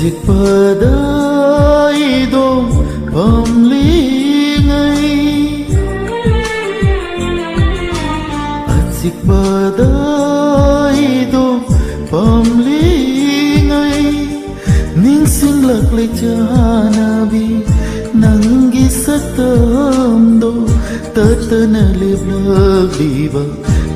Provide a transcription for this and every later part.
Asik pada hidup pemlingai, asik pada hidup pemlingai, ningsing laklay janabi nanggi satamdo tatanaliblag diba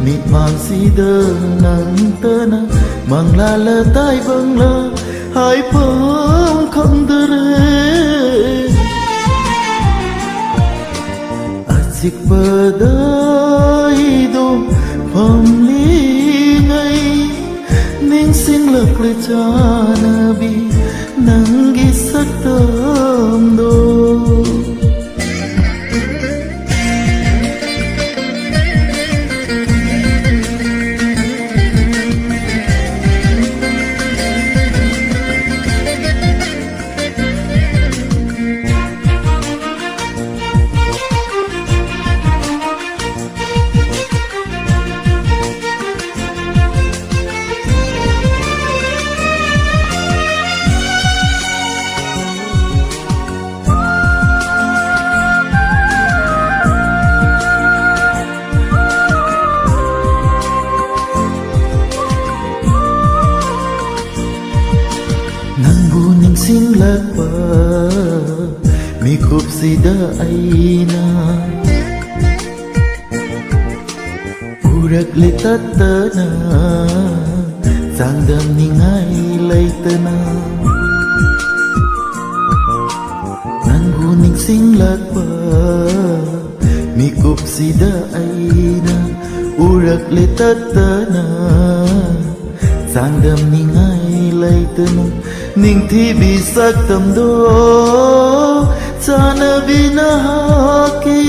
mit mangsidang nang tana manglalatay bangla hai pang kandere asik pada hidup pemlingai, ningsing laklay janabi nanggi satamdo. Ningsing lagpa mikup sida aina urak litatana sangdam ningai laitana nanggu ningsing lagpa mikup sida aina urak litatana sangdam ningai laitana ning thi bisak tamdo sana binahaki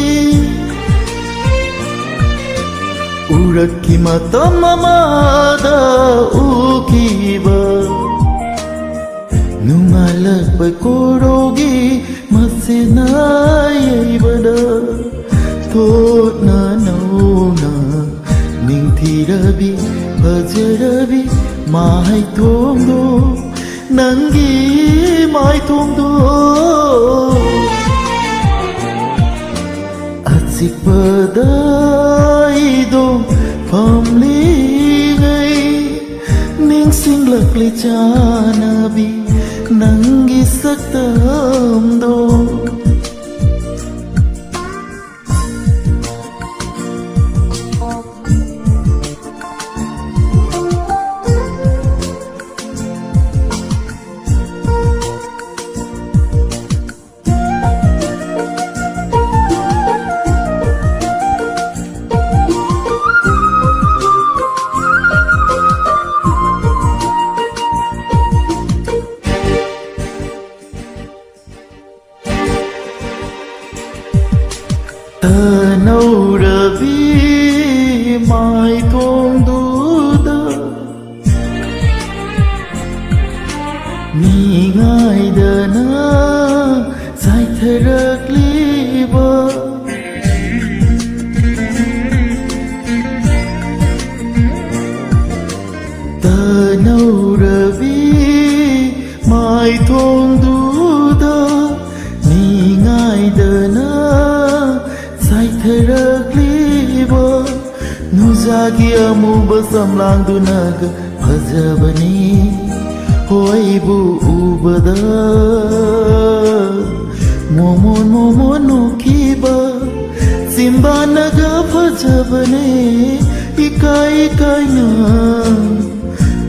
urak ki mata mamada ukiba numalak pai korogi masinay bada thot na nauna ning thi rabi bajarabi mai thomdo nanggi mai thongdo asik pada hidup pemlingai, ningsing laklay janabi nanggi satamdo. Tanaw rabi mai thong duda ni ngai dana sai tharak liba tanaw rabi mai thong duda ni ngai dana Rakliba nuzagi amu basamlang dunaga bhajabani hoibu ubada momon momon nukiba simbanaga bhajabane ikai ikai na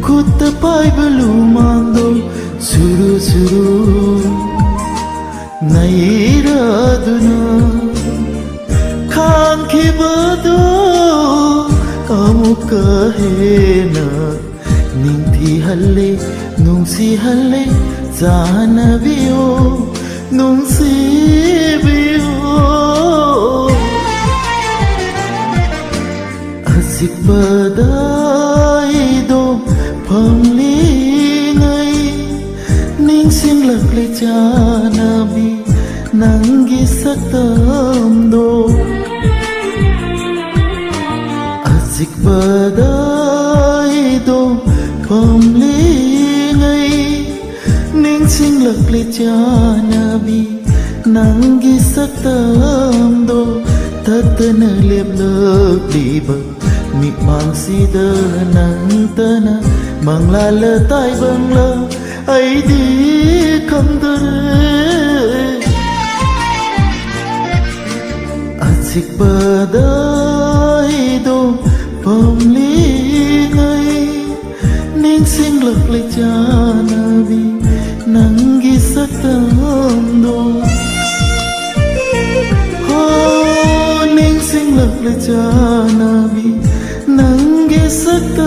khutta pai belumando suru suru nairaduna Khan ki bado kamu kahena ning thi halle nung si halle jana biyo nung si biyo asik pada hidup pemlingai, ningsing laklay janabi nanggi satamdo asik pada hidup pemlingai, ನಿಂಗ್ ಜಾನವಿ ನಂಗೆ ಸತ್ತಂದೋ ತತ್ತನ ಲೆಬ್ಲೀಬ ಮಿ ಮಾಂಸಿದ ನಂತನ ಮಂಗ್ಲಾಲ ತಾಯ್ bungalow ID ಕಂದರೆ ಅಚಿಕ್ಪದ ಇದೋ ಪಮ್ಲಿಂಗೈ ನಿಂಗ್ ಜಾನವಿ ನಂಗೆ ಸತ್ತಂದೋ ಹೋ ನಿಂಗ್ ಜಾನವಿ ನಂಗೆ ಸತ್ತ